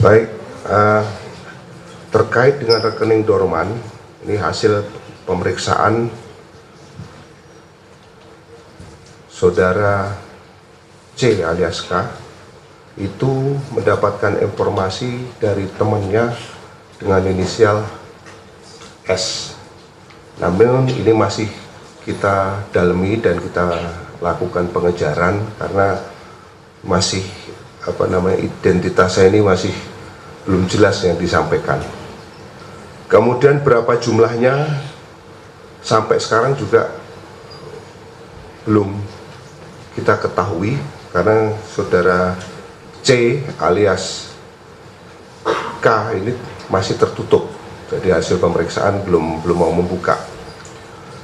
Baik, terkait dengan rekening Dorman, ini hasil pemeriksaan saudara C alias K itu mendapatkan informasi dari temannya dengan inisial S. Namun ini masih kita dalami dan kita lakukan pengejaran karena masih identitasnya ini masih belum jelas yang disampaikan. Kemudian berapa jumlahnya sampai sekarang juga belum kita ketahui karena saudara C alias K ini masih tertutup, jadi hasil pemeriksaan belum mau membuka.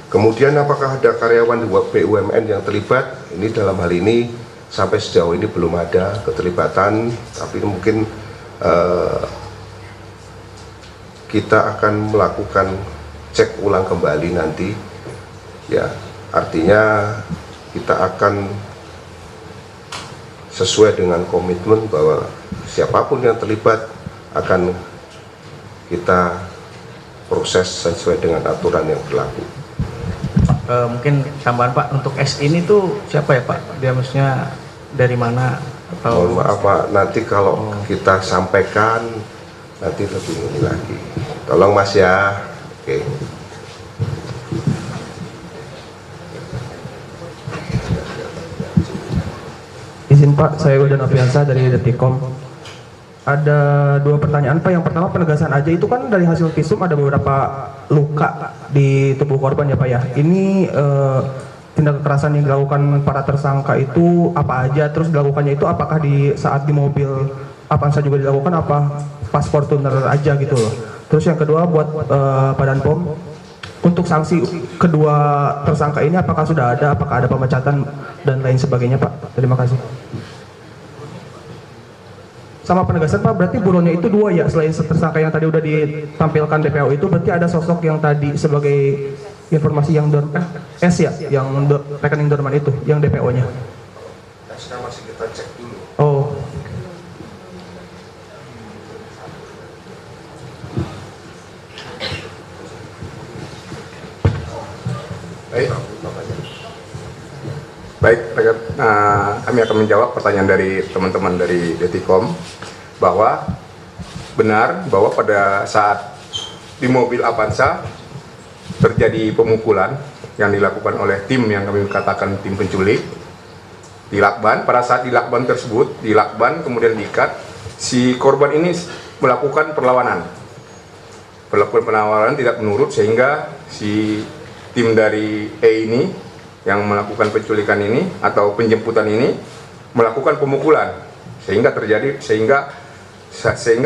Kemudian apakah ada karyawan di BUMN yang terlibat? Ini dalam hal ini sampai sejauh ini belum ada keterlibatan, tapi mungkin kita akan melakukan cek ulang kembali nanti, ya artinya kita akan sesuai dengan komitmen bahwa siapapun yang terlibat akan kita proses sesuai dengan aturan yang berlaku. Mungkin tambahan Pak, untuk S ini tuh siapa ya Pak? Dia maksudnya dari mana? Atau... Mohon maaf Pak, nanti kalau kita sampaikan nanti lebih ini lagi. Tolong Mas ya. Oke. Izin Pak, saya Wildan Afiansa dari Detikom. Ada dua pertanyaan Pak. Yang pertama, penegasan aja itu kan dari hasil visum ada beberapa luka di tubuh korban ya Pak ya. Ini tindak kekerasan yang dilakukan para tersangka itu apa aja? Terus dilakukannya itu apakah di saat di mobil Avanza juga dilakukan, apa pas Fortuner aja gitu loh. Terus yang kedua buat Badan POM, untuk sanksi kedua tersangka ini apakah sudah ada, apakah ada pemecatan dan lain sebagainya Pak? Terima kasih. Sama penegasan Pak, berarti buronnya itu dua ya, selain tersangka yang tadi udah ditampilkan DPO itu, berarti ada sosok yang tadi sebagai informasi yang S ya, yang rekening Dorman itu, yang DPO-nya. Sekarang masih kita cek dulu. Oh. Baik, kami akan menjawab pertanyaan dari teman-teman dari Detikom bahwa benar bahwa pada saat di mobil Avanza terjadi pemukulan yang dilakukan oleh tim yang kami katakan tim penculik di lakban. Pada saat di lakban tersebut, di lakban kemudian diikat, si korban ini melakukan perlawanan tidak menurut, sehingga si tim dari E ini yang melakukan penculikan ini atau penjemputan ini melakukan pemukulan sehingga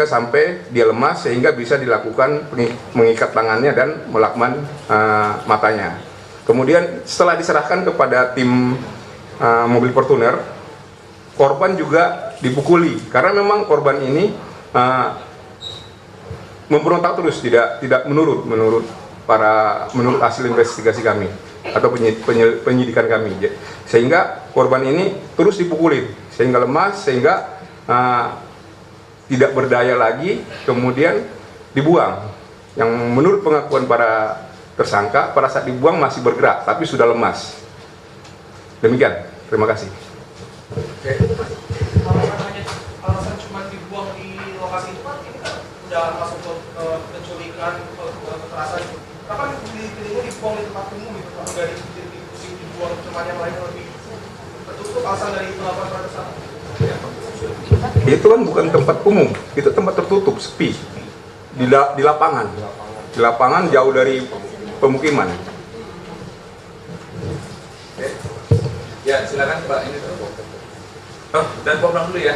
sampai dia lemas, sehingga bisa dilakukan mengikat tangannya dan melakban matanya. Kemudian setelah diserahkan kepada tim mobil Fortuner, korban juga dipukuli karena memang korban ini memberontak terus, tidak menurut hasil investigasi kami atau penyidikan kami, sehingga korban ini terus dipukulin sehingga lemas, sehingga tidak berdaya lagi, kemudian dibuang. Yang menurut pengakuan para tersangka, pada saat dibuang masih bergerak tapi sudah lemas. Demikian, terima kasih. Oke. Kalau hanya alasan cuma dibuang di lokasi itu kan, ini kan udah masuk ke penculikan, kekerasan. Kapan dipilihnya dibuang di tempat umum gitu, kalau nggak dibuang ke tempat yang lain yang lebih tertutup, alasan dari pelaporan pada tersangka? Itu kan bukan tempat umum, itu tempat tertutup, sepi, di lapangan jauh dari pemukiman. Ya, silakan Pak, ini dan pulang dulu ya.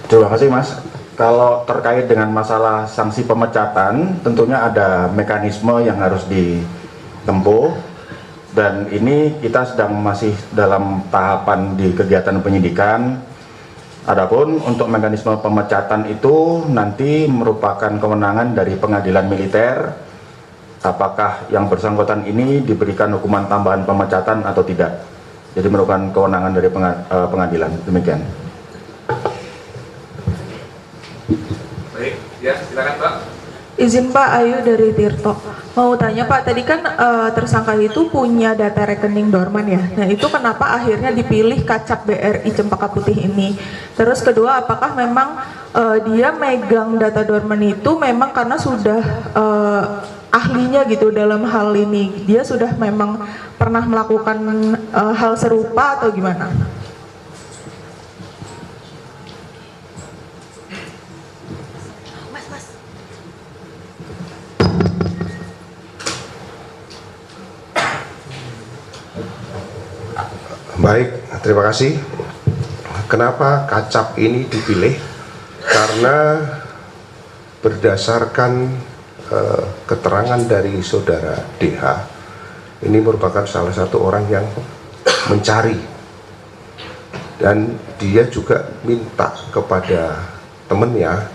Terima kasih Mas. Kalau terkait dengan masalah sanksi pemecatan, tentunya ada mekanisme yang harus ditempuh, dan ini kita sedang masih dalam tahapan di kegiatan penyidikan. Adapun untuk mekanisme pemecatan itu nanti merupakan kewenangan dari pengadilan militer, apakah yang bersangkutan ini diberikan hukuman tambahan pemecatan atau tidak. Jadi merupakan kewenangan dari pengadilan. Demikian. silakan Pak. Izin Pak, Ayu dari Tirto. Mau tanya Pak, tadi kan tersangka itu punya data rekening dorman ya. Nah itu kenapa akhirnya dipilih Kacap BRI Cempaka Putih ini? Terus kedua, apakah memang dia megang data dorman itu memang karena sudah ahlinya gitu dalam hal ini? Dia sudah memang pernah melakukan hal serupa atau gimana? Baik, terima kasih. Kenapa Kacap ini dipilih? Karena berdasarkan keterangan dari saudara DH, ini merupakan salah satu orang yang mencari, dan dia juga minta kepada temennya,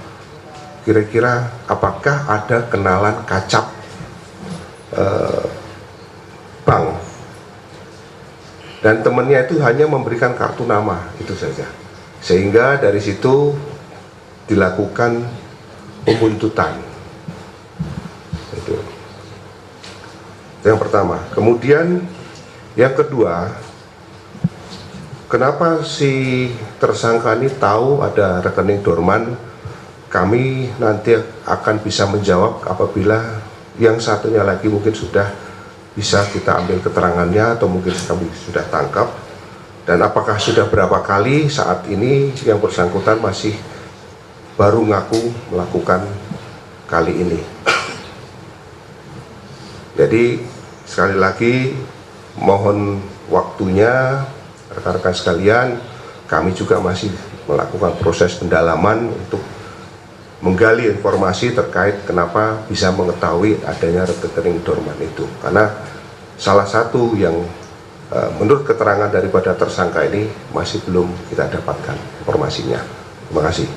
kira-kira apakah ada kenalan Kacap bank. Dan temannya itu hanya memberikan kartu nama, itu saja. Sehingga dari situ dilakukan pembuntutan. Itu yang pertama. Kemudian yang kedua, kenapa si tersangka ini tahu ada rekening dorman? Kami nanti akan bisa menjawab apabila yang satunya lagi mungkin sudah bisa kita ambil keterangannya, atau mungkin kami sudah tangkap. Dan apakah sudah berapa kali saat ini yang bersangkutan masih baru ngaku melakukan kali ini. Jadi sekali lagi mohon waktunya rekan-rekan sekalian, kami juga masih melakukan proses pendalaman untuk menggali informasi terkait kenapa bisa mengetahui adanya rekening dorman itu. Karena salah satu yang menurut keterangan daripada tersangka ini masih belum kita dapatkan informasinya. Terima kasih.